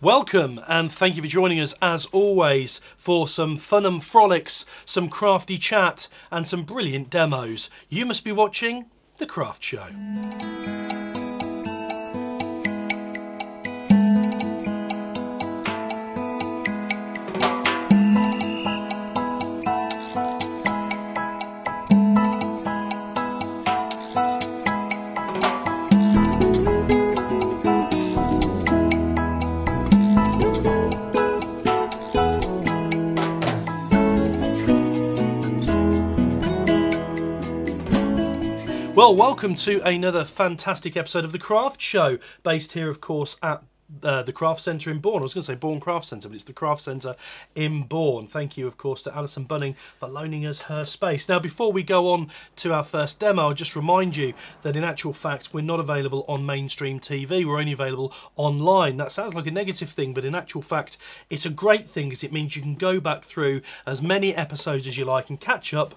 Welcome and thank you for joining us as always for some fun and frolics, some crafty chat and some brilliant demos. You must be watching The Craft Show. Well, welcome to another fantastic episode of The Craft Show, based here, of course, at the Craft Centre in Bourne. I was going to say Bourne Craft Centre, but it's the Craft Centre in Bourne. Thank you, of course, to Alison Bunning for loaning us her space. Now, before we go on to our first demo, I'll just remind you that in actual fact, we're not available on mainstream TV. We're only available online. That sounds like a negative thing, but in actual fact, it's a great thing because it means you can go back through as many episodes as you like and catch up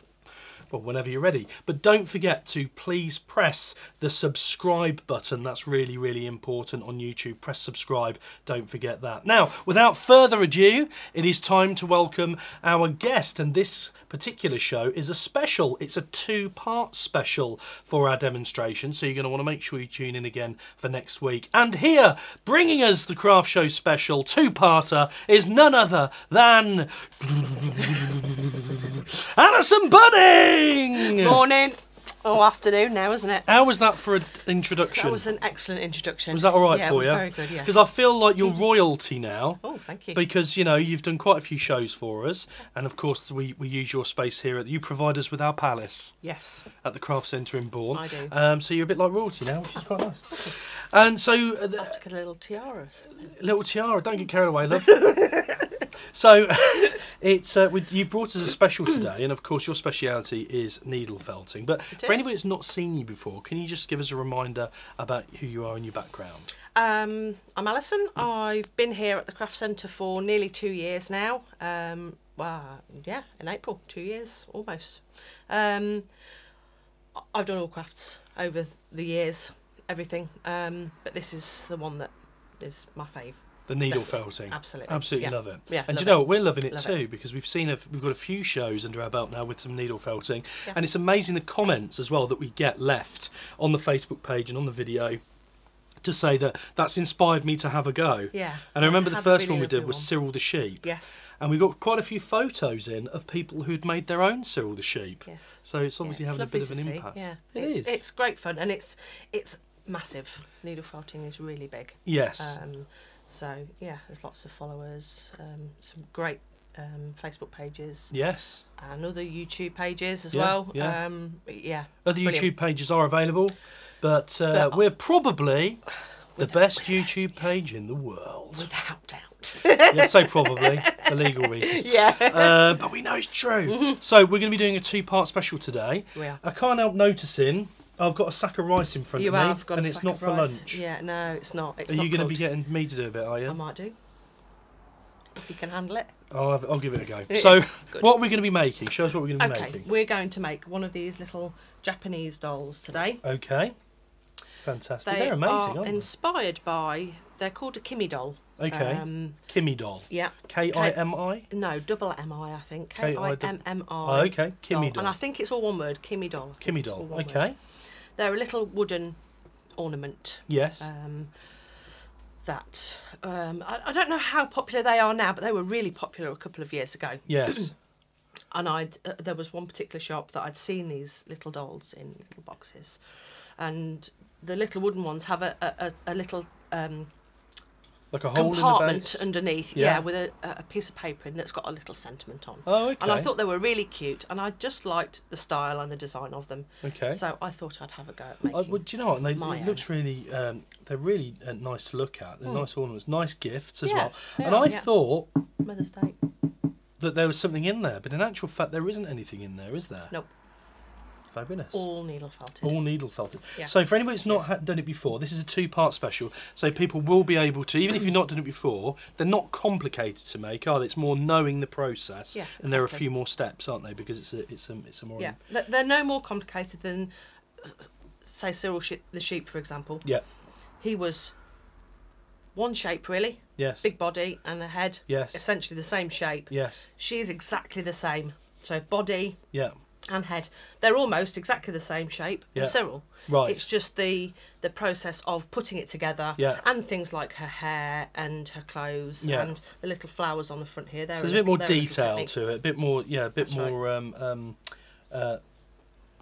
whenever you're ready. But don't forget to please press the subscribe button. That's really, really important on YouTube. Press subscribe. Don't forget that. Now, without further ado, it is time to welcome our guest. And this particular show is a special. It's a two-part special for our demonstration. So you're going to want to make sure you tune in again for next week. And here, bringing us the Craft Show special two-parter is none other than Alison Bunning! Morning. Oh, afternoon now, isn't it? How was that for an introduction? That was an excellent introduction. Was that all right yeah, for you? Yeah, it was very good, yeah. Because I feel like you're royalty now. Oh, thank you. Because, you know, you've done quite a few shows for us. And, of course, we use your space here. You provide us with our palace. Yes. At the Craft Centre in Bourne. I do. So you're a bit like royalty now, which is quite nice. Okay. And so... I'll have to get a little tiara. Little tiara. Don't get carried away, love. So, you brought us a special today, and of course your speciality is needle felting. But for anybody that's not seen you before, can you just give us a reminder about who you are and your background? I'm Alison. I've been here at the Craft Centre for nearly 2 years now. Well, yeah, in April, 2 years almost. I've done all crafts over the years, everything. But this is the one that is my fave. The needle felting. Absolutely. Absolutely yeah. love it. Yeah, and do you know what? We're loving it love too because we've got a few shows under our belt now with some needle felting. Yeah. And it's amazing the comments as well that we get left on the Facebook page and on the video to say that that's inspired me to have a go. Yeah. And I remember the first one we did was Cyril the Sheep. Yes. And we got quite a few photos in of people who'd made their own Cyril the Sheep. Yes. So it's obviously having a bit of an impact. Yeah. It is. It's great fun and it's massive. Needle felting is really big. Yes. So yeah, there's lots of followers, some great Facebook pages. Yes. And other YouTube pages as yeah, well. Yeah. Yeah. Other YouTube pages are available, but we're probably the best YouTube page in the world. Without doubt. Yeah, say probably for legal reasons. Yeah. But we know it's true. So we're going to be doing a two-part special today. We are. I can't help noticing I've got a sack of rice in front of me, and it's not for lunch. Yeah, no, it's not. It's are not you going to cooked. be getting me to do a bit, are you? I might do. If you can handle it. I'll give it a go. So, Good. what are we going to be making? Show us what we're going to be making. Okay, we're going to make one of these little Japanese dolls today. Okay. Fantastic. They're amazing, aren't they? Inspired by, they're called a Kimi doll. Okay. Kimi doll. Yeah. K-I-M-I? No, double M-I, I think. K-I-M-M-I. K-I-M-M-I. Oh, okay. Kimi doll. And I think it's all one word, Kimi doll. Kimi doll. Okay. Word. They're a little wooden ornament. Yes. That I don't know how popular they are now, but they were really popular a couple of years ago. Yes. And there was one particular shop that I'd seen these little dolls in little boxes, and the little wooden ones have a little like a hole compartment in the base? underneath, yeah, with a piece of paper in that's got a little sentiment on. Oh, okay. And I thought they were really cute, and I just liked the style and the design of them. Okay. So I thought I'd have a go at making. Well, do you know what? It looks really. They're really nice to look at. They're nice ornaments, nice gifts as well. And I thought Mother's Day that there was something in there, but in actual fact, there isn't anything in there, is there? Nope. Fabulous. All needle felted. All needle felted. Yeah. So for anybody that's not done it before, this is a two-part special. So people will be able to, even if you've not done it before, they're not complicated to make, are they? It's more knowing the process. Yeah, exactly. And there are a few more steps, aren't they? Because it's a more... Yeah, they're no more complicated than, say, Cyril the Sheep, for example. Yeah. He was one shape really. Yes. Big body and a head. Yes. Essentially the same shape. Yes. She is exactly the same. So body Yeah. and head. They're almost exactly the same shape Yeah. as Cyril. Right. It's just the process of putting it together, Yeah. and things like her hair and her clothes, Yeah. and the little flowers on the front here. So there's a bit more detail to it, a bit more, yeah, a bit That's more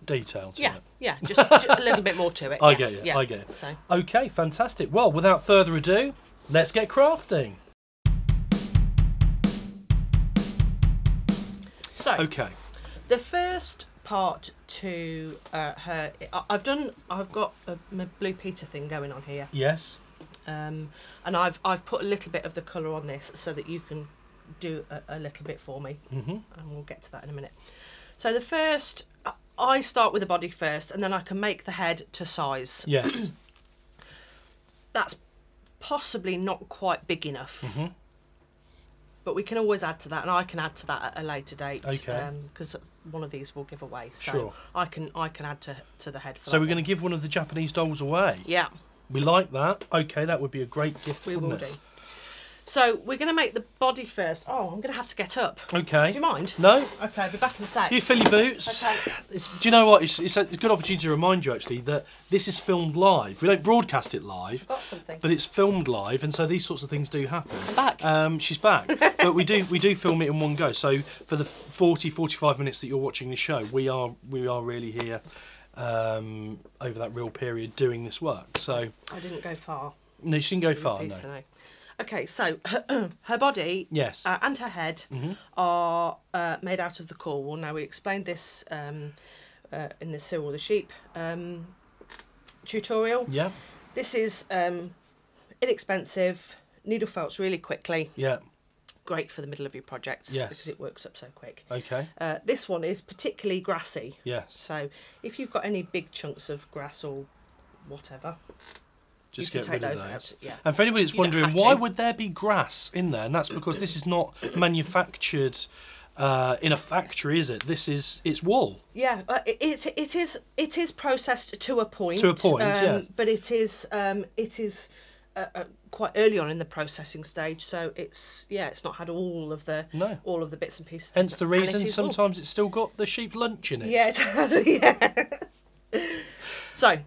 detail to Yeah, it. yeah, just a little bit more to it. I yeah, get you, yeah. I get it. So, Okay, fantastic. Well, without further ado, let's get crafting. so Okay. the first part to her, I've got my Blue Peter thing going on here, Yes. and I've put a little bit of the colour on this so that you can do a little bit for me, and we'll get to that in a minute. So the first, I start with the body first, and then I can make the head to size. Yes. That's possibly not quite big enough, but we can always add to that, and I can add to that at a later date. Okay. Because one of these will give away, so Sure. I can add to the head. For So that we're going one. to give one of the Japanese dolls away. Yeah, We like that. Okay, that would be a great gift. we wouldn't will it? do. So we're going to make the body first. Oh, I'm going to have to get up. Okay. Do you mind? No. Okay, I'll be back in a sec. You fill your boots. Okay. Do you know what? It's a good opportunity to remind you actually that this is filmed live. We don't broadcast it live, Got something. but it's filmed live, and so these sorts of things do happen. I'm back. She's back, but we do film it in one go. So for the 45 minutes that you're watching the show, we are really here over that real period doing this work. So I didn't go far. no, she didn't go far. Piece, No. no. Okay, so her body Yes. and her head are made out of the core wool. Now, we explained this in the Cyril the Sheep tutorial. Yeah. This is inexpensive, needle felts really quickly, Yeah. great for the middle of your projects Yes. because it works up so quick. Okay. This one is particularly grassy. Yes. So if you've got any big chunks of grass or whatever, Just you get can take rid of those those. out. Yeah. And for anybody that's You don't wondering have why to. would there be grass in there, and that's because this is not manufactured in a factory, is it? It's wool. Yeah, it is processed to a point. To a point, yes. But it is quite early on in the processing stage, so it's not had all of the bits and pieces. Hence the And it reason is wool. sometimes it's still got the sheep lunch in it. Yeah, it has. Yeah. So,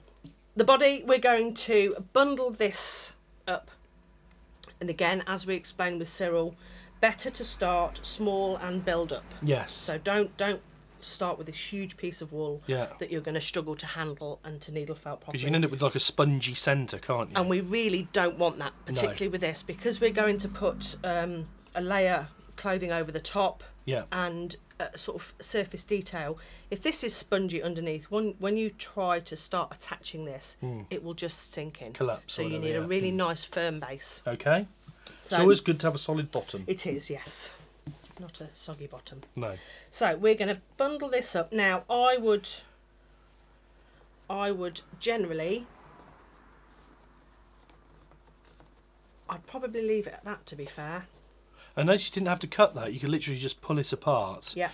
the body, we're going to bundle this up, and again, as we explained with Cyril, better to start small and build up. Yes. So don't start with this huge piece of wool Yeah. that you're going to struggle to handle and to needle felt properly. Because you can end up with like a spongy centre, can't you? And we really don't want that, particularly with this, because we're going to put a layer clothing over the top Yeah. and sort of surface detail. If this is spongy underneath, when you try to start attaching this, it will just sink in. Collapse. So or you whatever, need a yeah. really nice firm base. Okay. So It's always good to have a solid bottom. it is, yes. Not a soggy bottom. No. So we're going to bundle this up. Now I would generally, I'd probably leave it at that, to be fair. I noticed you didn't have to cut that. You could literally just pull it apart. Yeah.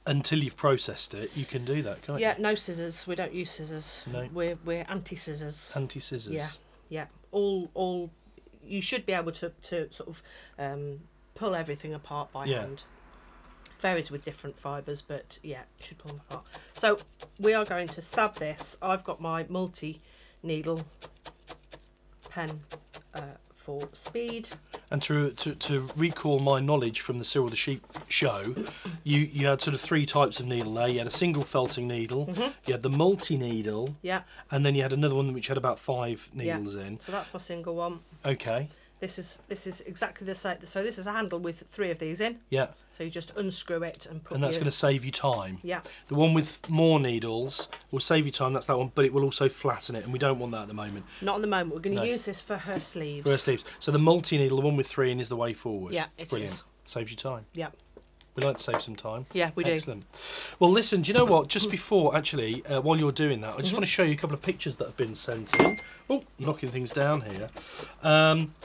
Until you've processed it, you can do that, can't you? Yeah, no scissors. We don't use scissors. No. We're anti-scissors. Anti-scissors. Yeah, yeah. All. You should be able to sort of pull everything apart by hand. Varies with different fibres, but yeah, you should pull them apart. So we are going to stab this. I've got my multi-needle pen for speed. And to recall my knowledge from the Cyril the Sheep show, you had sort of three types of needle there. You had a single felting needle, you had the multi-needle, Yeah. and then you had another one which had about 5 needles in. So that's my single one. Okay. This is exactly the same. So this is a handle with 3 of these in. Yeah. So you just unscrew it and put. And that's going to save you time. Yeah. The one with more needles will save you time. That's that one, but it will also flatten it, and we don't want that at the moment. Not at the moment. We're going to No. use this for her sleeves. For her sleeves. So the multi-needle, the one with 3 in, is the way forward. Yeah, it Brilliant. is. Saves you time. Yeah. We like to save some time. Yeah, we do. Excellent. Well, listen, do you know what? Just before, actually, while you're doing that, I just want to show you a couple of pictures that have been sent in. Oh, knocking things down here.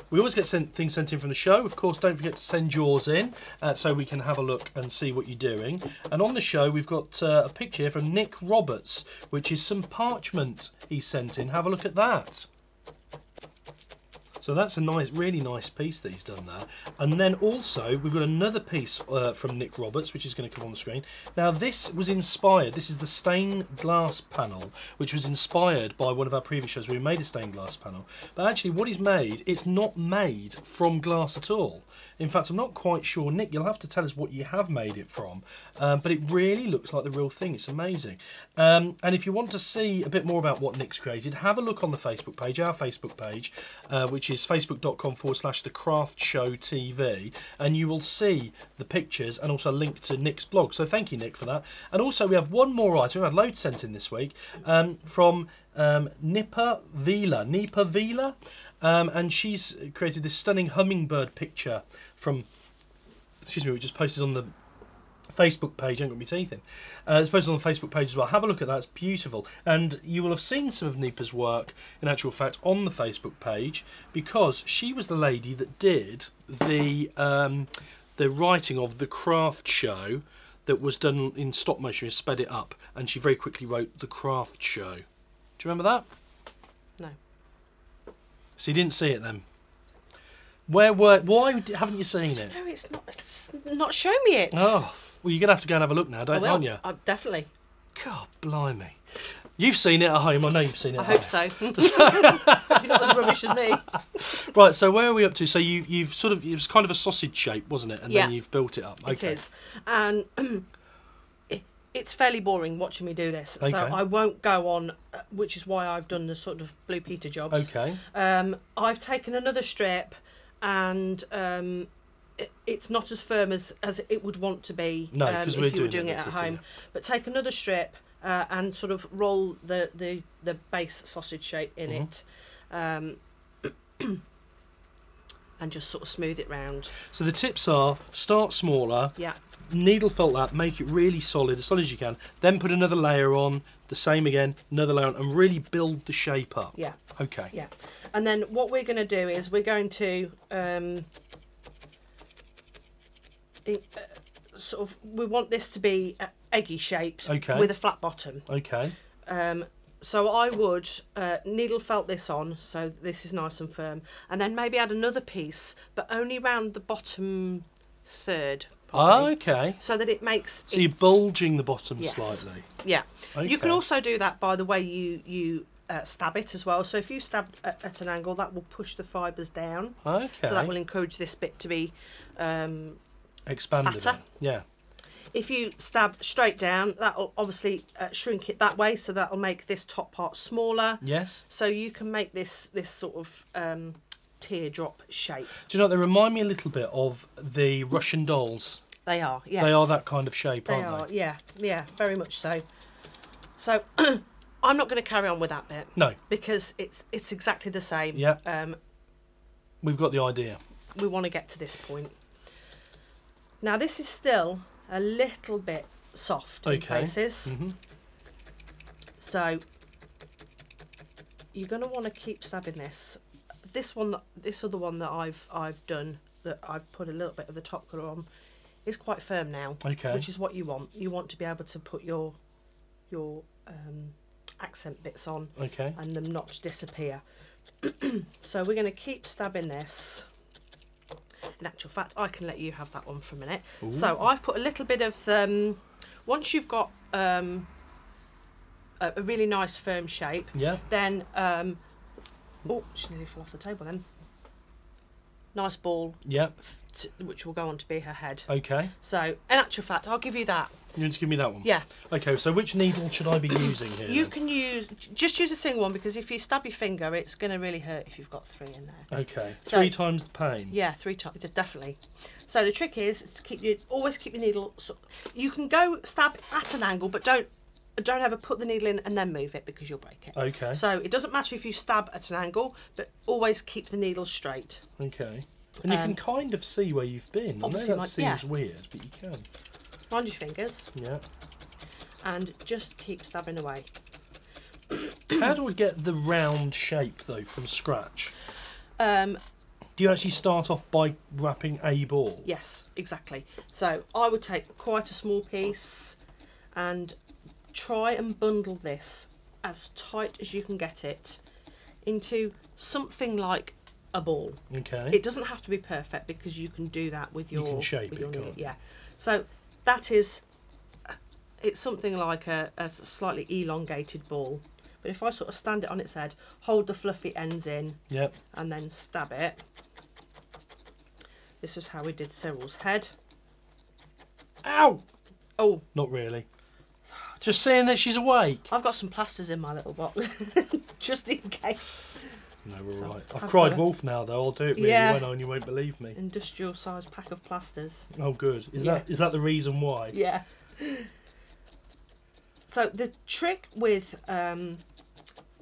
We always get things sent in from the show. Of course, don't forget to send yours in so we can have a look and see what you're doing. And on the show, we've got a picture here from Nick Roberts, which is some parchment he sent in. Have a look at that. So that's a nice, really nice piece that he's done there. And then also we've got another piece from Nick Roberts, which is going to come on the screen. Now this was inspired. This is the stained glass panel, which was inspired by one of our previous shows where we made a stained glass panel. But actually, what he's made, it's not made from glass at all. In fact, I'm not quite sure. Nick, you'll have to tell us what you have made it from. But it really looks like the real thing. It's amazing. And if you want to see a bit more about what Nick's created, have a look on the Facebook page, our Facebook page, which is facebook.com/The Craft Show TV, and you will see the pictures and also a link to Nick's blog. So thank you, Nick, for that. And also we have one more item. We've had loads sent in this week from Nipa Vila. And she's created this stunning hummingbird picture from, excuse me, we just posted on the Facebook page. I haven't got my teeth in. It's posted on the Facebook page as well. Have a look at that. It's beautiful. And you will have seen some of Nipa's work, in actual fact, on the Facebook page, because she was the lady that did the writing of the craft show that was done in stop motion. We sped it up, and she very quickly wrote the craft show. Do you remember that? No. So you didn't see it then? Why haven't you seen it? No, it's not showing me it. Oh, well, you're going to have to go and have a look now, aren't you? Definitely. God, blimey. You've seen it at home. I know you've seen it at home. I hope so. You're not as rubbish as me. Right, so where are we up to? So you've sort of, it was kind of a sausage shape, wasn't it? And then you've built it up. Okay. It is. And it's fairly boring watching me do this. Okay. So I won't go on, which is why I've done the sort of Blue Peter jobs. Okay. I've taken another strip, and it's not as firm as it would want to be if you were doing it at home. But take another strip and sort of roll the base sausage shape in it, and just sort of smooth it round. So the tips are: start smaller. Yeah. Needle felt that, make it really solid, as solid as you can. Then put another layer on, the same again, another layer on, and really build the shape up. Yeah. Okay. Yeah. And then what we're going to do is we're going to sort of, we want this to be eggy shaped, with a flat bottom. Okay. So I would needle felt this on, so this is nice and firm, and then maybe add another piece, but only round the bottom third. Probably, okay. So that it makes. So you're bulging the bottom slightly. Yeah. Okay. You can also do that by the way you stab it as well. So if you stab at an angle, that will push the fibres down. Okay. So that will encourage this bit to be expanded. fatter. Yeah. If you stab straight down, that will obviously shrink it that way, so that will make this top part smaller. Yes. So you can make this sort of teardrop shape. Do you know, they remind me a little bit of the Russian dolls. They are, yes. They are that kind of shape, aren't they? They are, yeah, very much so. So I'm not going to carry on with that bit. No. Because it's exactly the same. Yeah. We've got the idea. We want to get to this point. Now this is still a little bit soft in places. Mm-hmm. So you're going to want to keep stabbing this. This other one that I've done, that I've put a little bit of the top colour on, is quite firm now. Okay. Which is what you want. You want to be able to put your accent bits on. Okay. And them not disappear. So we're going to keep stabbing this. In actual fact, I can let you have that one for a minute. Ooh. So I've put a little bit of once you've got a really nice firm shape. Yeah. Then oh, she nearly fell off the table then. Nice ball. Yep. Which will go on to be her head. Okay. So, in actual fact, I'll give you that. You want to give me that one? Yeah. Okay, so which needle should I be using here? You can just use a single one, because if you stab your finger, it's going to really hurt if you've got 3 in there. Okay. So, 3 times the pain? Yeah, 3 times, definitely. So the trick is to always keep your needle, you can go stab at an angle, but don't ever put the needle in and then move it, because you'll break it. Okay. So it doesn't matter if you stab at an angle, but always keep the needle straight. Okay. And you can kind of see where you've been. I know that seems weird, but you can. Mind your fingers. Yeah. And just keep stabbing away. How do I get the round shape, though, from scratch? Do you actually start off by wrapping a ball? Yes, exactly. So I would take quite a small piece and try and bundle this as tight as you can get it into something like a ball. Okay. It doesn't have to be perfect because you can do that with your. You can shape with it, your can't needle. you? Yeah. So that is. It's something like a slightly elongated ball. But if I sort of stand it on its head, hold the fluffy ends in, Yep. and then stab it. This is how we did Cyril's head. Ow! Oh, Not really. Just saying that she's awake. I've got some plasters in my little box, just in case. No, we're So, right. I've I've cried got a- wolf now, though. I'll do it really Yeah. well, and you won't believe me. Industrial size pack of plasters. Oh, good. Is Yeah. that the reason why? Yeah. So the trick with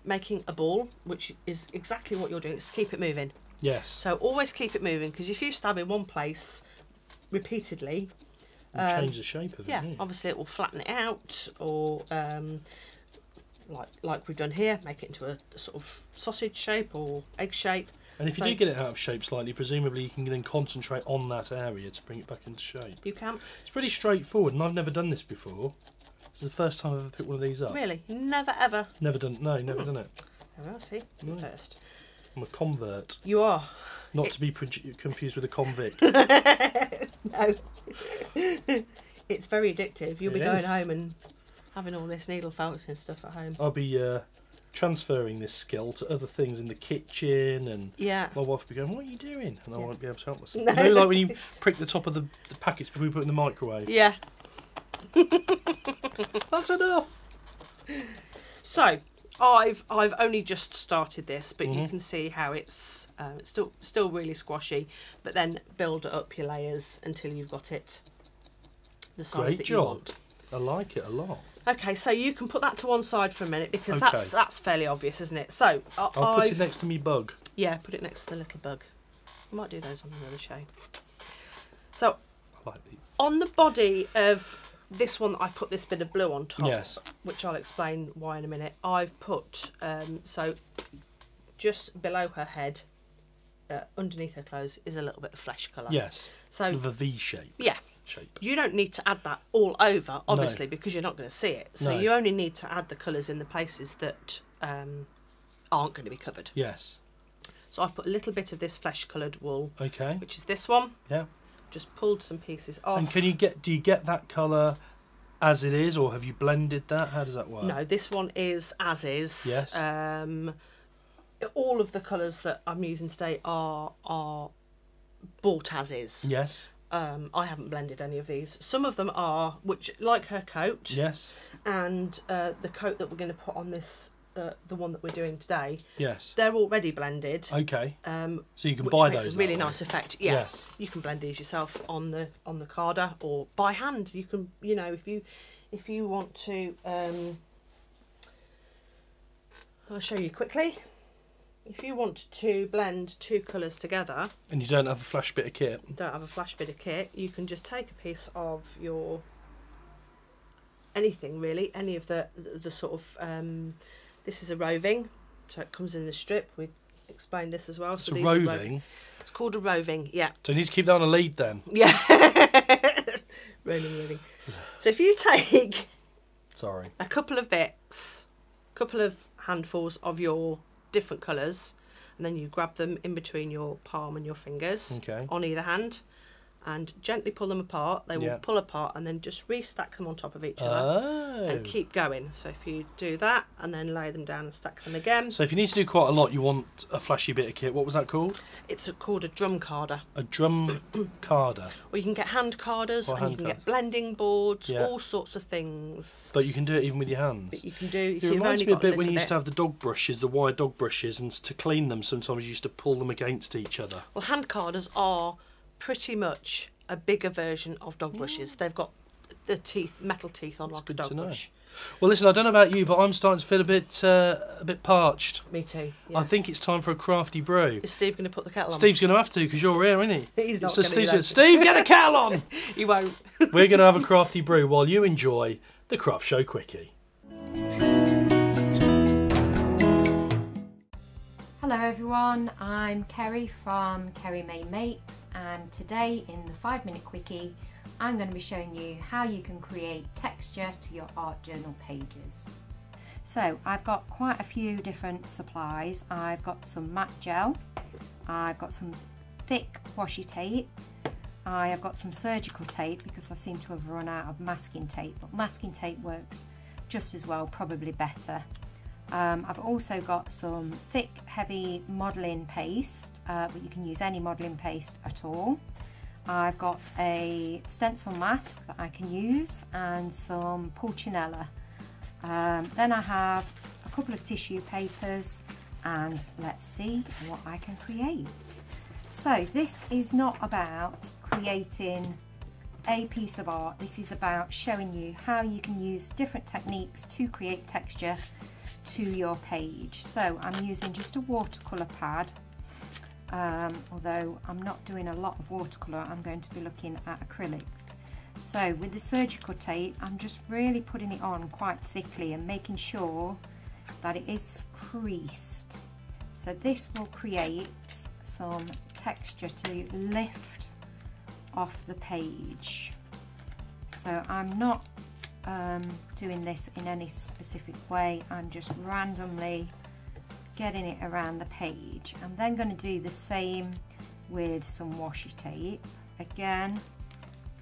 making a ball, which is exactly what you're doing, is keep it moving. Yes. So always keep it moving, because if you stab in one place repeatedly, We'll change the shape of it. yeah, won't it? obviously it will flatten it out, or like we've done here, make it into a sort of sausage shape or egg shape. And if you So- do get it out of shape slightly, presumably you can then concentrate on that area to bring it back into shape. You can. It's pretty straightforward, and I've never done this before. This is the first time I've ever picked one of these up. Really? Never ever. Never done. No, never done it. Oh, see, No. first. I'm a convert, You are. not to be confused with a convict. No. It's very addictive. You'll be It going is. home and having all this needle felting and stuff at home. I'll be transferring this skill to other things in the kitchen, and Yeah. my wife will be going, "What are you doing?" And I Yeah. won't be able to help myself. No. You know, like when you prick the top of the packets before you put it in the microwave. Yeah. That's enough. So I've only just started this, but you Mhm. can see how it's still really squashy. But then build up your layers until you've got it the size Great that you job. want. I like it a lot. Okay, so you can put that to one side for a minute, because Okay. that's fairly obvious, isn't it? So I'll put it next to me bug. Yeah, put it next to the little bug. I might do those on another show. So I like these. on the body of this one, I put this bit of blue on top. Yes. Which I'll explain why in a minute. I've put so just below her head, underneath her clothes, is a little bit of flesh colour. Yes. So Sort of a V shape. yeah, Shape. you don't need to add that all over, obviously, because you're not going to see it. So No. you only need to add the colours in the places that aren't going to be covered. Yes. So I've put a little bit of this flesh coloured wool, Okay. which is this one. Yeah. Just pulled some pieces off. And do you get that colour as it is, or have you blended that? How does that work? No, this one is as is. Yes. All of the colours that I'm using today are bought as is. Yes. I haven't blended any of these. Some of them are, which like her coat, Yes. and the coat that we're going to put on this, the one that we're doing today. Yes. They're already blended. Okay. So you can Which buy makes those. a really that way. nice effect. Yeah. Yes. You can blend these yourself on the carder or by hand. You can, if you want to. I'll show you quickly. If you want to blend two colours together, And you don't have a flash bit of kit. don't have a flash bit of kit, you can just take a piece of your anything really, any of the sort of this is a roving, so it comes in the strip. We explained this as well. It's So a these are roving. It's called a roving, yeah. So you need to keep that on a lead then. Yeah. Rolling. So if you take Sorry. a couple of bits, couple of handfuls of your different colours, and then you grab them in between your palm and your fingers Okay. on either hand, and gently pull them apart. They will Yeah. pull apart, and then just restack them on top of each other Oh. and keep going. So if you do that and then lay them down and stack them again, So if you need to do quite a lot, you want a flashy bit of kit. What was that called? it's called a drum carder. A drum carder. Or you can get hand carders, Or and hand you can card. get blending boards, Yeah. all sorts of things But you can do it even with your hands. that you can do if It you've reminds only me a got bit when you little used to have the dog brushes, the wire dog brushes, and to clean them, sometimes you used to pull them against each other. Well, hand carders are pretty much a bigger version of dog brushes. They've got the teeth, metal teeth on That's like a good dog to know. brush. Well, listen, I don't know about you, but I'm starting to feel a bit parched. Me too. Yeah. I think it's time for a crafty brew. Is Steve going to put the kettle on? Steve's going to have to, because you're here, isn't he? He's not So gonna Steve's do going that. Steve, get a kettle on! He won't. We're going to have a crafty brew while you enjoy the Craft Show Quickie. Hello everyone, I'm Kerry from Kerry Made Makes, and today in the 5-minute quickie I'm going to be showing you how you can create texture to your art journal pages. So I've got quite a few different supplies. I've got some matte gel, I've got some thick washi tape. I have got some surgical tape because I seem to have run out of masking tape, but masking tape works just as well, probably better. I've also got some thick, heavy modelling paste, but you can use any modelling paste at all. I've got a stencil mask that I can use and some Pulcinella. Then I have a couple of tissue papers, and let's see what I can create. So this is not about creating a piece of art. This is about showing you how you can use different techniques to create texture to your page. So I'm using just a watercolour pad, although I'm not doing a lot of watercolour, I'm going to be looking at acrylics. So with the surgical tape, I'm just really putting it on quite thickly and making sure that it is creased. So this will create some texture to lift off the page. So I'm not doing this in any specific way, I'm just randomly getting it around the page. I'm then going to do the same with some washi tape. Again,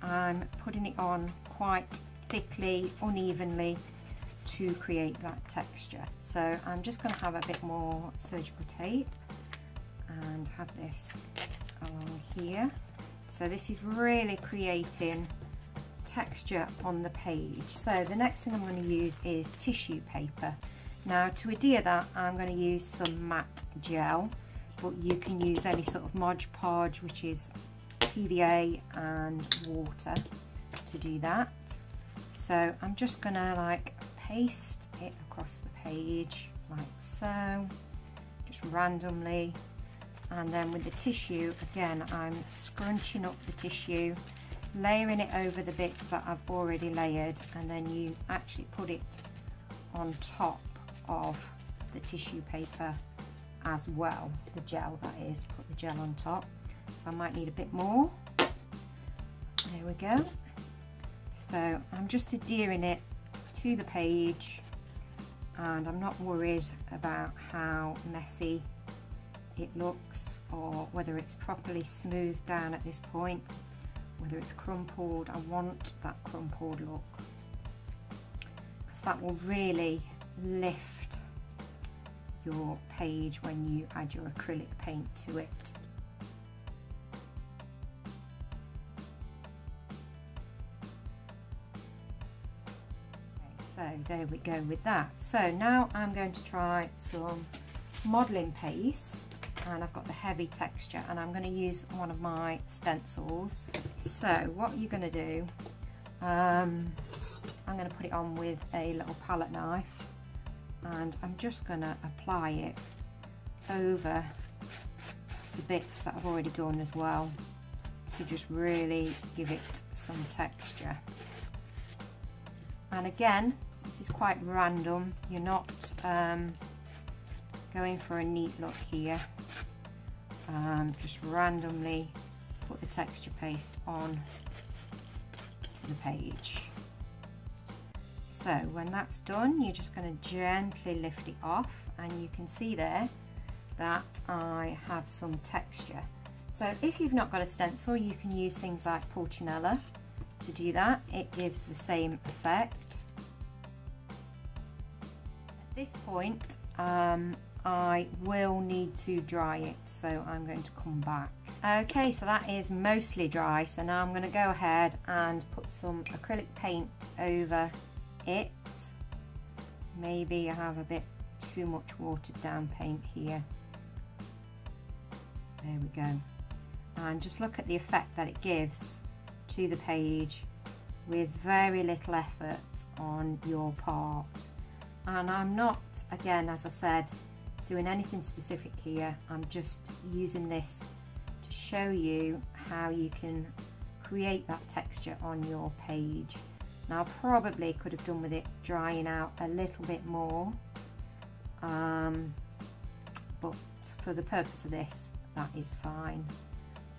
I'm putting it on quite thickly, unevenly, to create that texture. So I'm just going to have a bit more surgical tape and have this along here. So this is really creating texture on the page. So the next thing I'm going to use is tissue paper. Now to adhere that, I'm going to use some matte gel, but you can use any sort of Mod Podge, which is PVA and water, to do that. So I'm just going to like paste it across the page like so, just randomly. And then with the tissue, again, I'm scrunching up the tissue, layering it over the bits that I've already layered, and then you actually put it on top of the tissue paper as well, the gel that is, put the gel on top. So I might need a bit more. There we go. So I'm just adhering it to the page, and I'm not worried about how messy it looks or whether it's properly smoothed down at this point, whether it's crumpled. I want that crumpled look because that will really lift your page when you add your acrylic paint to it. So there we go with that. So now I'm going to try some modelling paste, and I've got the heavy texture, and I'm going to use one of my stencils. So what you're going to do, I'm going to put it on with a little palette knife, and I'm just going to apply it over the bits that I've already done as well, to just really give it some texture. And again, this is quite random, you're not going for a neat look here. Just randomly put the texture paste on to the page. So when that's done, you're just going to gently lift it off, and you can see there that I have some texture. So if you've not got a stencil, you can use things like Pulcinella to do that. It gives the same effect. At this point, I will need to dry it, so I'm going to come back. Okay, so that is mostly dry, so now I'm going to go ahead and put some acrylic paint over it. Maybe I have a bit too much watered down paint here. There we go. And just look at the effect that it gives to the page with very little effort on your part. And I'm not, again, as I said, doing anything specific here. I'm just using this to show you how you can create that texture on your page. Now I probably could have done with it drying out a little bit more, but for the purpose of this, that is fine.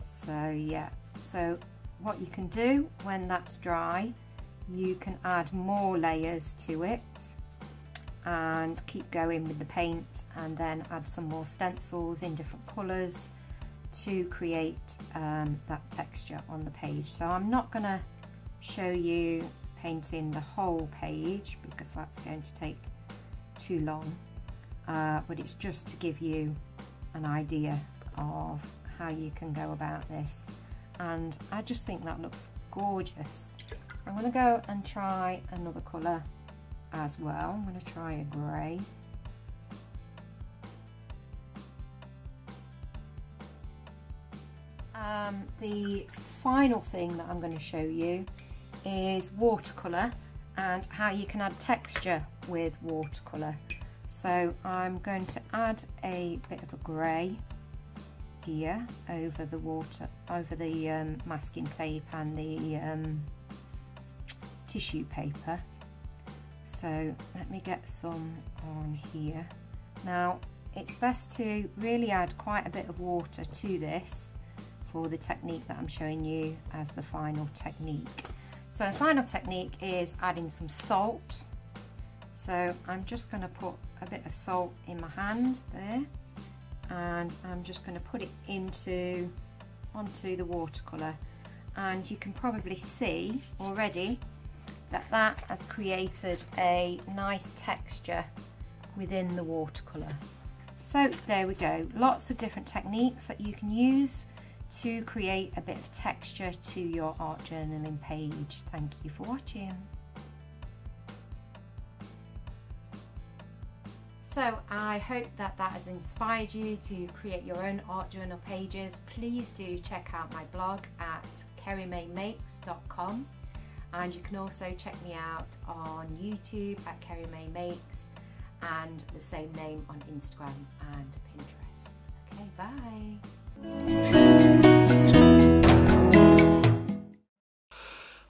So yeah, so what you can do when that's dry, you can add more layers to it and keep going with the paint, and then add some more stencils in different colours to create that texture on the page. So I'm not going to show you painting the whole page because that's going to take too long, but it's just to give you an idea of how you can go about this, and I just think that looks gorgeous. I'm going to go and try another colour as well. I'm going to try a grey. The final thing that I'm going to show you is watercolour and how you can add texture with watercolour. So I'm going to add a bit of a grey here over the water, over the masking tape and the tissue paper. So let me get some on here. Now it's best to really add quite a bit of water to this for the technique that I'm showing you as the final technique. So the final technique is adding some salt. So I'm just going to put a bit of salt in my hand there, and I'm just going to put it onto the watercolour, and you can probably see already that that has created a nice texture within the watercolour. So there we go, lots of different techniques that you can use to create a bit of texture to your art journaling page. Thank you for watching. So I hope that that has inspired you to create your own art journal pages. Please do check out my blog at kerrymmaymakes.com, and you can also check me out on YouTube at Kerry May Makes, and the same name on Instagram and Pinterest. Okay, bye.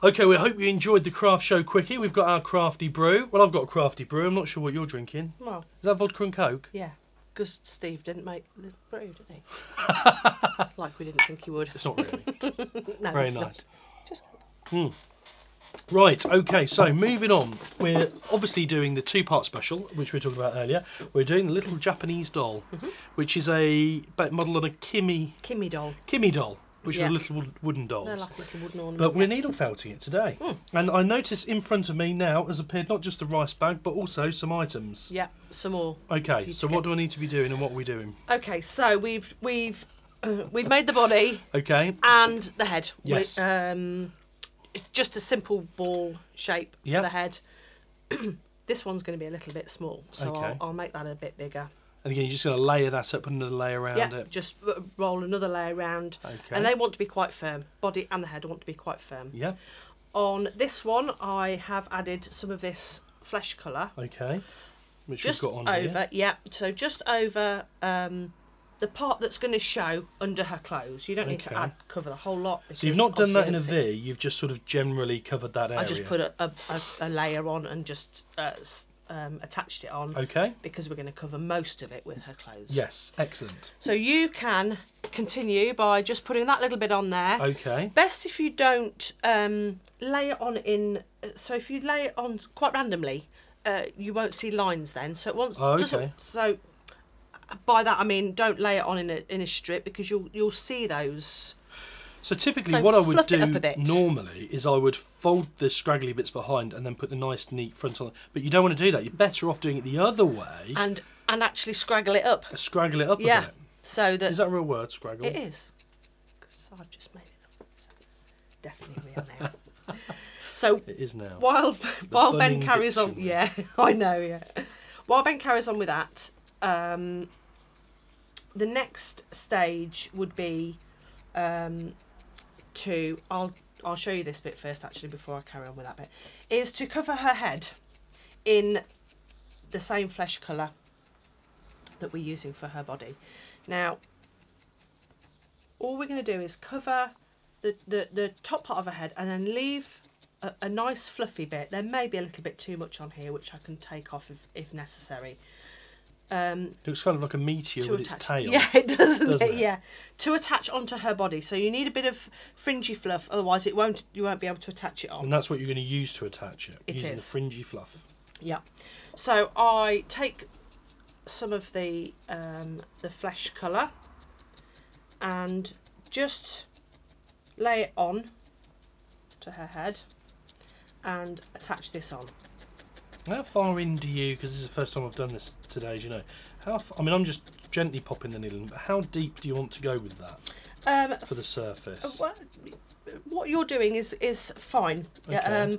Okay, we hope you enjoyed the craft show quickie. We've got our crafty brew. Well, I've got a crafty brew. I'm not sure what you're drinking. Well, is that vodka and Coke? Yeah, because Steve didn't make the brew, did he? Like we didn't think he would. It's not really. No, very it's nice. Not. Just. Right, okay, so moving on. We're obviously doing the two-part special, which we were talking about earlier. We're doing the little Japanese doll, which is a model on a Kimi doll. Kimi doll, which Yeah. are little wooden dolls. They're like little wooden ornaments. But we're needle felting it today. And I notice in front of me now has appeared not just a rice bag, but also some items. Yeah, some more. Okay, so what do I need to be doing and what are we doing? Okay, so we've made the body. Okay. And the head. Yes. It's just a simple ball shape for Yep. the head. This one's going to be a little bit small, so Okay. I'll make that a bit bigger. And again, you're just going to layer that up, put another layer around Yeah, it. just roll another layer around. Okay. And they want to be quite firm. Body and the head want to be quite firm. Yeah. On this one, I have added some of this flesh colour. Okay. Which Just we've got on over, here. yeah. So just over the part that's going to show under her clothes. You don't need Okay. to cover the whole lot. So you've not done that in a obviously V, you've just sort of generally covered that area. I just put a layer on and just attached it on. Okay. Because we're going to cover most of it with her clothes. Yes, excellent. So you can continue by just putting that little bit on there. Okay. Best if you don't lay it on in. So if you lay it on quite randomly, you won't see lines then. So it wants. Oh, okay. Doesn't, so by that I mean don't lay it on in a strip because you'll see those. So typically So what I would fluff it up do a bit. normally is I would fold the scraggly bits behind and then put the nice neat front on. But you don't want to do that. You're better off doing it the other way. And actually scraggle it up. Scraggle it up a Yeah. bit. So that Is that a real word, scraggle? it is. Because I've just made it up. So it's definitely real now. So It is now. while Ben Bunning carries on, dictionary. yeah, I know, yeah. While Ben carries on with that, the next stage would be I'll show you this bit first actually before I carry on with that bit, is to cover her head in the same flesh colour that we're using for her body. Now, all we're going to do is cover the top part of her head and then leave a nice fluffy bit. There may be a little bit too much on here which I can take off if necessary. Looks kind of like a meteor with its tail. Yeah, it does, doesn't it? Yeah, to attach onto her body. So you need a bit of fringy fluff, otherwise you won't be able to attach it on. And that's what you're going to use to attach it. It using is. the fringy fluff. Yeah. So I take some of the flesh colour and just lay it on to her head and attach this on. How far in do you, because this is the first time I've done this today, as you know, I mean, I'm just gently popping the needle in, but how deep do you want to go with that for the surface? What you're doing is fine. Okay.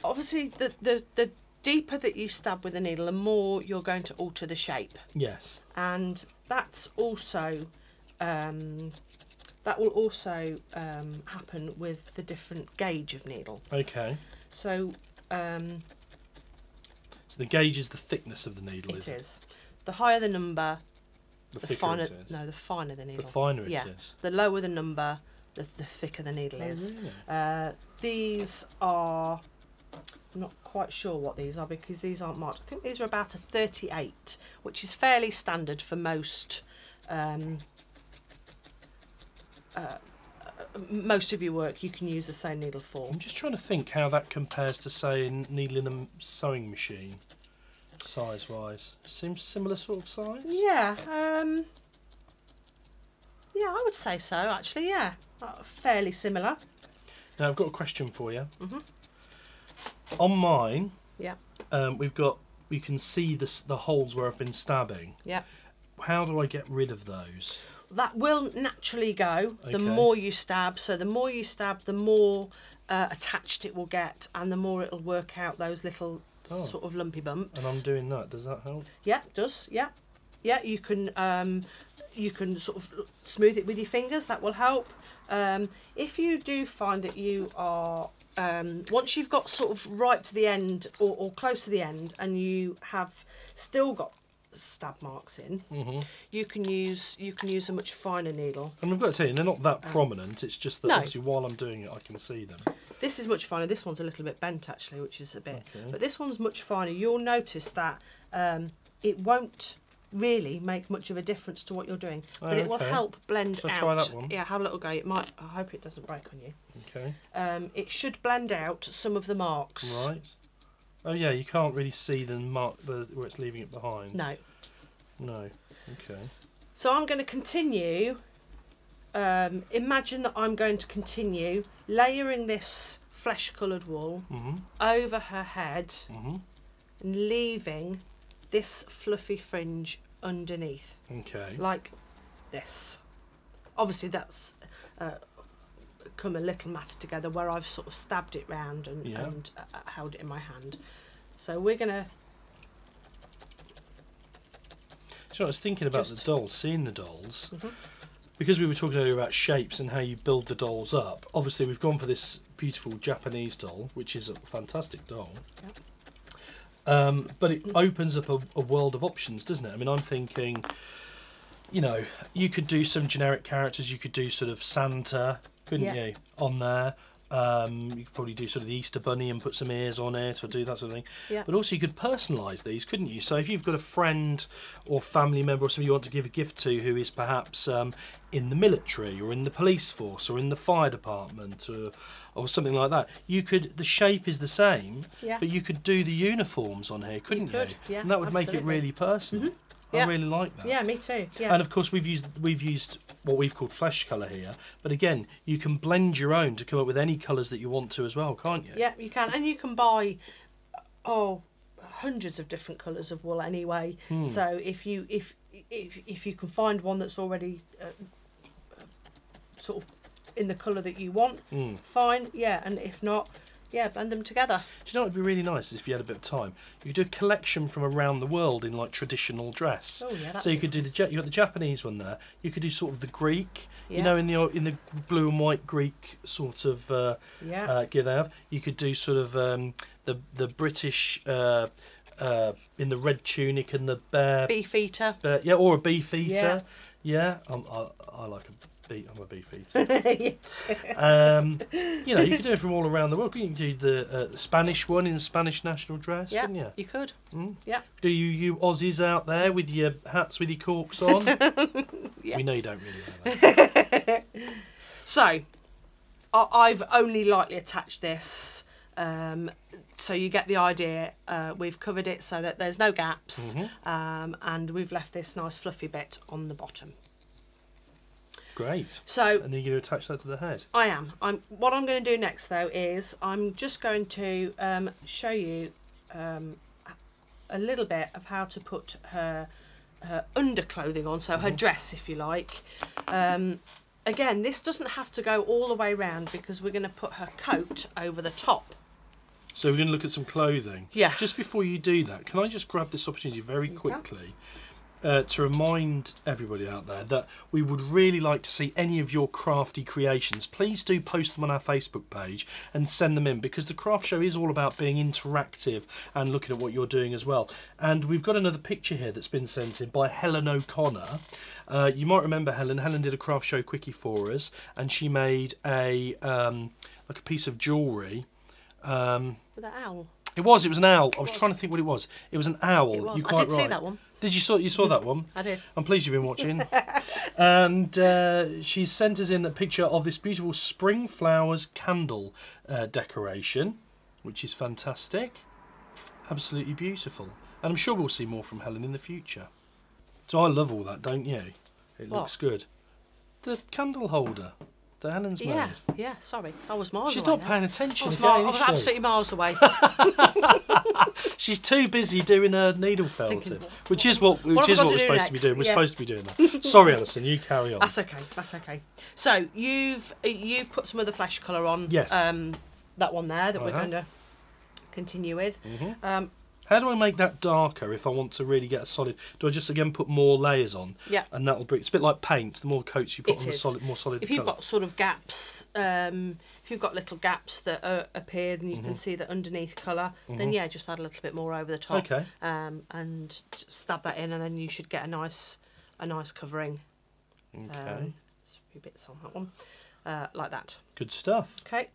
Obviously, the deeper that you stab with the needle, the more you're going to alter the shape. Yes. And that's also that will also happen with the different gauge of needle. Okay. So the gauge is the thickness of the needle, it is. The higher the number, the finer. it is. No, the finer the needle. The finer it is. The lower the number, the thicker the needle is. Really? These are. I'm not quite sure what these are because these aren't marked. I think these are about a 38, which is fairly standard for most most of your work. You can use the same needle for. I'm just trying to think how that compares to, say, needling a sewing machine, size-wise. Seems similar sort of size? Yeah, yeah, I would say so, actually, yeah. Fairly similar. Now, I've got a question for you. Mm-hmm. On mine, yeah, you can see the holes where I've been stabbing. Yeah. How do I get rid of those? That will naturally go the Okay. more you stab. So the more you stab, the more attached it will get, and the more it'll work out those little sort of lumpy bumps. And I'm doing that. Does that help? Yeah, it does. Yeah, yeah. You can sort of smooth it with your fingers. That will help. If you do find that you are once you've got sort of right to the end or close to the end, and you have still got stab marks in, you can use a much finer needle. And I've got to tell you, they're not that prominent. It's just that No. obviously while I'm doing it, I can see them. This is much finer. This one's a little bit bent actually, which is a bit. Okay. But this one's much finer. You'll notice that it won't really make much of a difference to what you're doing, but it will okay. help blend Shall I out. try that one? Yeah, have a little go. It might. I hope it doesn't break on you. Okay. It should blend out some of the marks. Right. Oh yeah, you can't really see the mark where it's leaving it behind. No. No. Okay. So I'm going to continue. Imagine that I'm going to continue layering this flesh-coloured wool over her head and leaving this fluffy fringe underneath. Okay. Like this. Obviously that's come a little matter together where I've sort of stabbed it round and held it in my hand. So we're going to... So I was thinking about the dolls, seeing the dolls, because we were talking earlier about shapes and how you build the dolls up. Obviously, we've gone for this beautiful Japanese doll, which is a fantastic doll. But it opens up a world of options, doesn't it? I mean, I'm thinking, you know, you could do some generic characters. You could do sort of Santa, couldn't you, on there? You could probably do sort of the Easter Bunny and put some ears on it or do that sort of thing. Yeah. But also you could personalise these, couldn't you? So if you've got a friend or family member or somebody you want to give a gift to who is perhaps in the military or in the police force or in the fire department or something like that, you could, the shape is the same, but you could do the uniforms on here, couldn't you? Yeah, and that would make it really personal. I really like that. Yeah, me too. Yeah. And of course we've used what we've called flesh colour here, but again you can blend your own to come up with any colours that you want to as well, can't you? Yeah, you can, and you can buy hundreds of different colours of wool anyway. So if you can find one that's already sort of in the colour that you want, fine. Yeah, and if not, yeah, blend them together. Do you know what would be really nice is if you had a bit of time, you could do a collection from around the world in like traditional dress. Oh yeah. So you could do you got the Japanese one there. You could do sort of the Greek, you know, in the blue and white Greek sort of gear they have. You could do sort of the British in the red tunic and the bear beefeater. Or a beefeater. Yeah, I like I'm a beefeater. You know, you could do it from all around the world. You can do the Spanish one in Spanish national dress, couldn't you? You could. Yeah. Do you Aussies out there with your hats with your corks on? Yeah. We know you don't really have that. So, I've only lightly attached this, so you get the idea. We've covered it so that there's no gaps, and we've left this nice fluffy bit on the bottom. Great. So, and then you're going to attach that to the head. I am. What I'm going to do next, though, is I'm just going to show you a little bit of how to put her underclothing on, so her dress, if you like. Again, this doesn't have to go all the way round because we're going to put her coat over the top. So we're going to look at some clothing. Yeah. Just before you do that, can I just grab this opportunity very quickly to remind everybody out there that we would really like to see any of your crafty creations. Please do post them on our Facebook page and send them in, because the craft show is all about being interactive and looking at what you're doing as well. And we've got another picture here that's been sent in by Helen O'Connor. You might remember Helen. Helen did a craft show quickie for us, and she made a like a piece of jewellery. With an owl. It was an owl. I was trying to think what it was. It was an owl. It was. You're I quite did see right. that one. Did you saw that one? I did. I'm pleased you've been watching. And she sent us in a picture of this beautiful spring flowers candle decoration, which is fantastic. Absolutely beautiful. And I'm sure we'll see more from Helen in the future. So I love all that, don't you? It looks good. The candle holder that Helen's made. Yeah, sorry. I was miles She's away. not paying attention again, I was is she? absolutely miles away. She's too busy doing her needle felting, which is what we're supposed to be doing. We're supposed to be doing that. Sorry, Alison, you carry on. That's okay. That's okay. So you've put some of the flesh colour on. Yes. That one there that we're going to continue with. How do I make that darker if I want to really get a solid? Do I just again put more layers on? Yeah. And that'll bring. It's a bit like paint. The more coats you put on, the more solid. If you've got sort of gaps, if you've got little gaps that appear, and you can see the underneath colour, then yeah, just add a little bit more over the top. Okay. And just stab that in, and then you should get a nice covering. Okay. Just a few bits on that one, like that. Good stuff. Okay.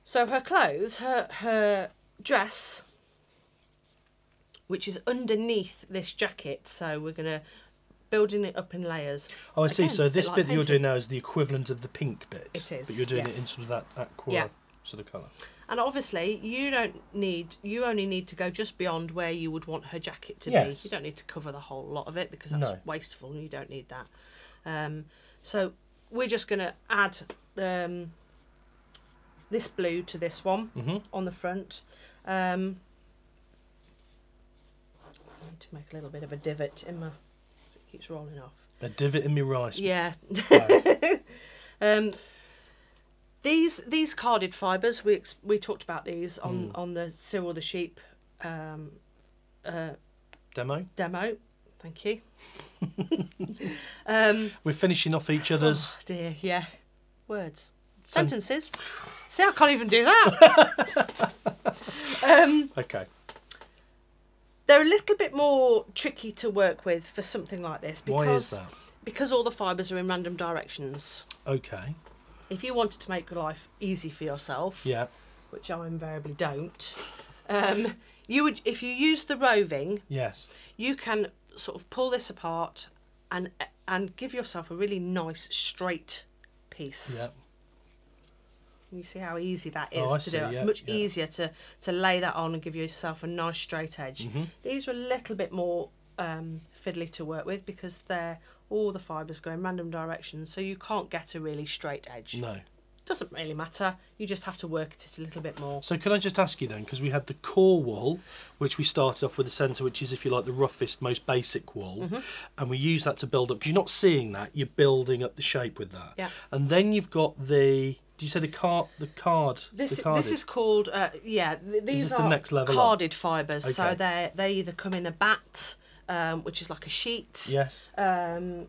So her clothes, her dress, which is underneath this jacket, so we're going to building it up in layers. Oh, I see. Again, So this like bit that you're painting. doing now is the equivalent of the pink bit. It is, But you're doing it yes. in sort of that aqua sort of colour. And obviously, you only need to go just beyond where you would want her jacket to Yes. be. You don't need to cover the whole lot of it because that's wasteful and you don't need that. So we're just going to add this blue to this one on the front. I need to make a little bit of a divot in my... It keeps rolling off. A divot in my rice. Yeah. Wow. These carded fibres, we talked about these on the Cyril the Sheep Demo. Thank you. We're finishing off each other's... Oh dear, yeah. Words. Sentences. See, I can't even do that. Okay. They're a little bit more tricky to work with for something like this. Because, Why is that? Because all the fibres are in random directions. Okay. If you wanted to make your life easy for yourself, which I invariably don't, you would, if you use the roving, you can sort of pull this apart and give yourself a really nice straight piece. Yeah. You see how easy that is to do. It's much easier to lay that on and give yourself a nice straight edge. These are a little bit more fiddly to work with because all the fibres go in random directions, so you can't get a really straight edge. No. Doesn't really matter. You just have to work at it a little bit more. So can I just ask you then, because we had the core wool, which we started off with the centre, which is, if you like, the roughest, most basic wool, and we use that to build up, because you're not seeing that, you're building up the shape with that. Yeah. And then you've got the... Did you say the card? This is called these are are the next level carded fibres. Okay. So they either come in a bat, which is like a sheet. Yes. And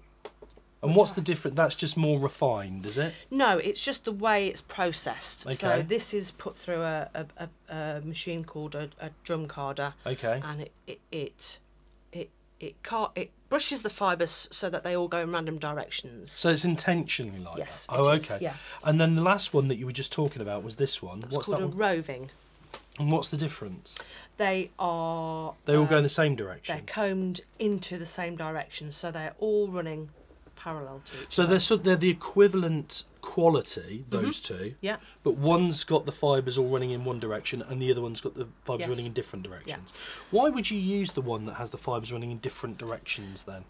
what's the difference? That's just more refined, is it? No, it's just the way it's processed. Okay. So this is put through a machine called a drum carder. Okay. And it brushes the fibres so that they all go in random directions. So it's intentionally like yes, that? Oh, it is, okay. yeah. And then the last one that you were just talking about was this one. It's what's called that a one? roving. And what's the difference? They all go in the same direction? They're combed into the same direction, so they're all running parallel to each So other. they're the equivalent quality, those two. Yeah. But one's got the fibres all running in one direction and the other one's got the fibres running in different directions. Why would you use the one that has the fibres running in different directions then?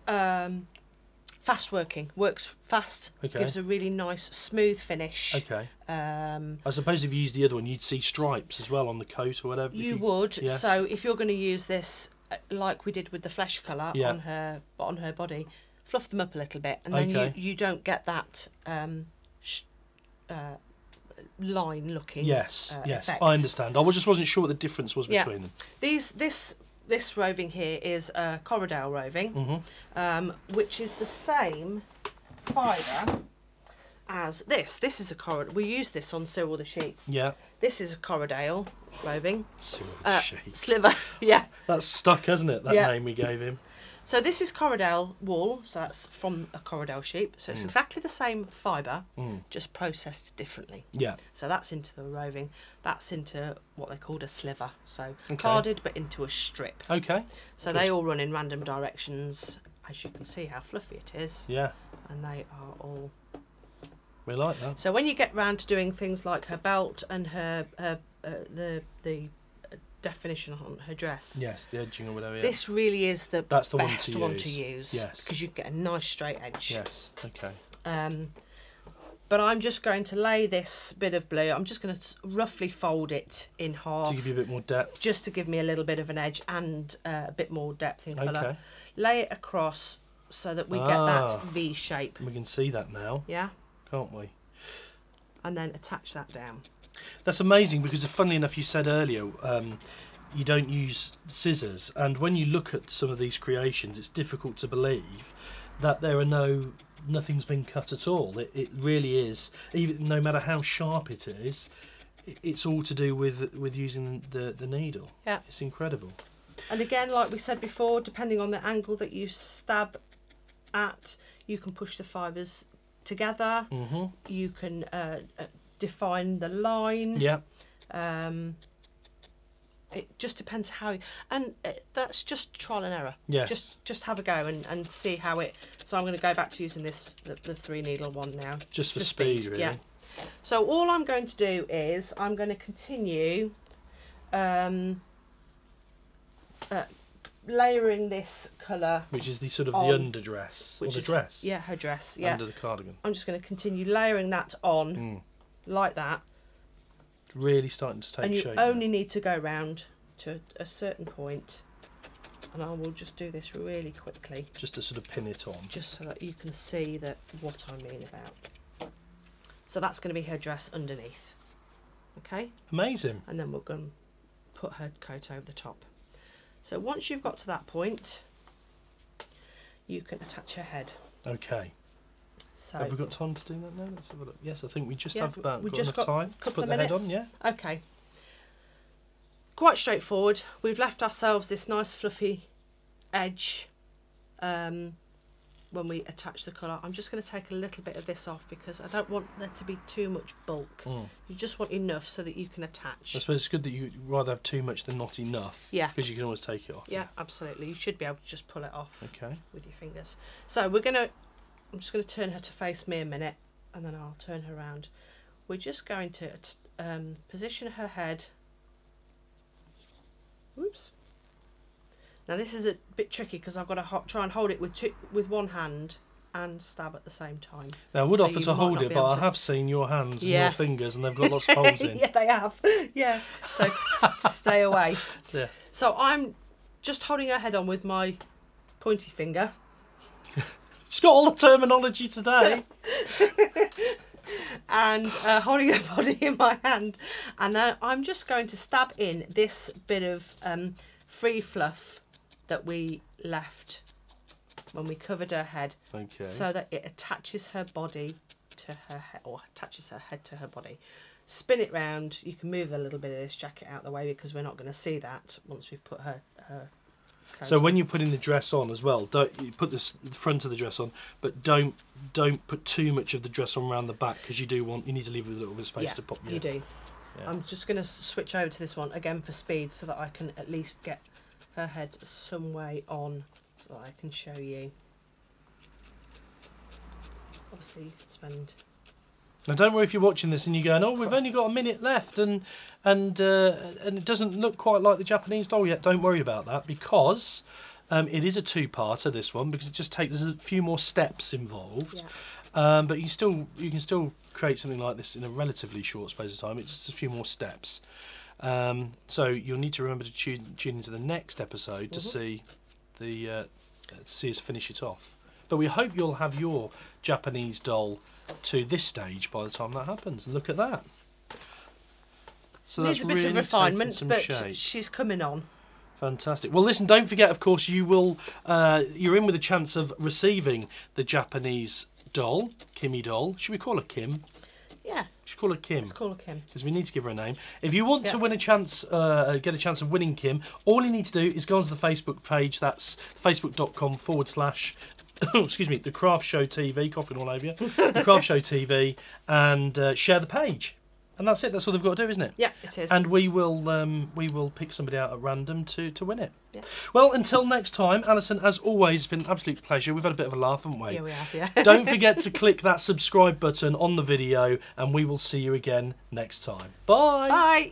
Fast working, works fast, Okay. gives a really nice smooth finish. Okay. I suppose if you use the other one, you'd see stripes as well on the coat or whatever. You would. Yes. So if you're going to use this, like we did with the flesh colour Yeah. on her body, fluff them up a little bit, and then Okay. you don't get that line looking. Yes, yes, effect. I understand. I just wasn't sure what the difference was between them. This roving here is a Corridale roving, which is the same fibre as this. This is a Corridale. We use this on Cyril the sheep. Yeah. This is a Corridale roving. Sheep. Sliver, yeah. That's stuck, hasn't it? That name we gave him. So this is Corridale wool, so that's from a Corridale sheep. So it's exactly the same fibre, just processed differently. Yeah. So that's into the roving. That's into what they called a sliver. So Okay. carded, but into a strip. Okay. So they all run in random directions, as you can see how fluffy it is. Yeah. And they are all... We like that. So when you get round to doing things like her belt and her the definition on her dress, Yes, the edging or whatever. Yeah. this really is the That's the best one to use. use. Yes. Because you get a nice straight edge. Yes. Okay. But I'm just going to lay this bit of blue. I'm just going to roughly fold it in half. To give you a bit more depth. Just to give me a little bit of an edge and a bit more depth in colour. Okay. Lay it across so that we get that V shape. We can see that now, Yeah. can't we? And then attach that down. That's amazing because, funnily enough, you said earlier you don't use scissors, and when you look at some of these creations, it's difficult to believe that there are nothing's been cut at all. It really is, even no matter how sharp it is, it's all to do with using the needle. Yeah. It's incredible. And again, like we said before, depending on the angle that you stab at, you can push the fibres together. You can define the line. Yeah. It just depends how, and that's just trial and error. Yes. Just have a go and see how it. So I'm going to go back to using this the 3 needle one now. Just for speed, really. Yeah. So all I'm going to do is I'm going to continue layering this colour, Which is the sort of on, the underdress or the dress. Yeah, her dress. Yeah. Under the cardigan. I'm just going to continue layering that on like that. Really starting to take And you shape. only need to go round to a certain point, and I will just do this really quickly, Just to sort of pin it on. just so that you can see that what I mean about. So that's going to be her dress underneath, okay? Amazing. And then we're going to put her coat over the top. So once you've got to that point, you can attach her head. Okay. So Have we got time to do that now? Let's have a look. Yes, I think we just Yeah, have about we got just enough got time to couple put of the head minutes. on. Yeah. Okay. Quite straightforward. We've left ourselves this nice fluffy edge when we attach the colour. I'm just going to take a little bit of this off because I don't want there to be too much bulk. You just want enough so that you can attach. I suppose it's good that you rather have too much than not enough. Yeah. Because you can always take it off. Yeah, absolutely. You should be able to just pull it off Okay. with your fingers. So I'm just going to turn her to face me a minute, and then I'll turn her around. We're just going to position her head. Whoops. Now this is a bit tricky because I've got to try and hold it with one hand and stab at the same time. Now I would So offer you to might hold not it, be but able I to- have seen your hands and Yeah. your fingers, and they've got lots of holes in. Yeah, they have. Yeah. So stay away. Yeah. So I'm just holding her head on with my pointy finger. She's got all the terminology today. And holding her body in my hand, and then I'm just going to stab in this bit of free fluff that we left when we covered her head, Okay. so that it attaches her body to her head, or attaches her head to her body. Spin it round. You can move a little bit of this jacket out of the way because we're not going to see that once we've put her coat So on. when you're putting the dress on as well, don't you put the front of the dress on, but don't put too much of the dress on around the back because you need to leave a little bit of space to pop. You do. Yeah. I'm just going to switch over to this one again for speed so that I can at least get her head some way on so that I can show you. Obviously you can spend... Now don't worry if you're watching this and you're going, oh, we've only got a minute left and it doesn't look quite like the Japanese doll yet. Don't worry about that because It is a two-parter, this one, because it just takes, there's a few more steps involved. But you can still create something like this in a relatively short space of time. It's just a few more steps. So you'll need to remember to tune into the next episode to see us finish it off. But we hope you'll have your Japanese doll to this stage by the time that happens. And look at that. So Needs that's a bit really of refinement, some but shape. she's coming on. Fantastic. Well, listen, don't forget, of course, you're in with a chance of receiving the Japanese doll, Kimmy doll. Should we call her Kim? Yeah. Should call her Kim. Let's call her Kim. Because we need to give her a name. If you want to win a chance, get a chance of winning Kim, all you need to do is go onto the Facebook page. That's facebook.com/ excuse me, the Craft Show TV, coughing all over you, the Craft Show TV, and share the page. And that's it. That's all they've got to do, isn't it? Yeah, it is. And we will pick somebody out at random to win it. Yeah. Well, until next time, Alison, as always, it's been an absolute pleasure. We've had a bit of a laugh, haven't we? Yeah, we have, yeah. Don't forget to click that subscribe button on the video, and we will see you again next time. Bye! Bye!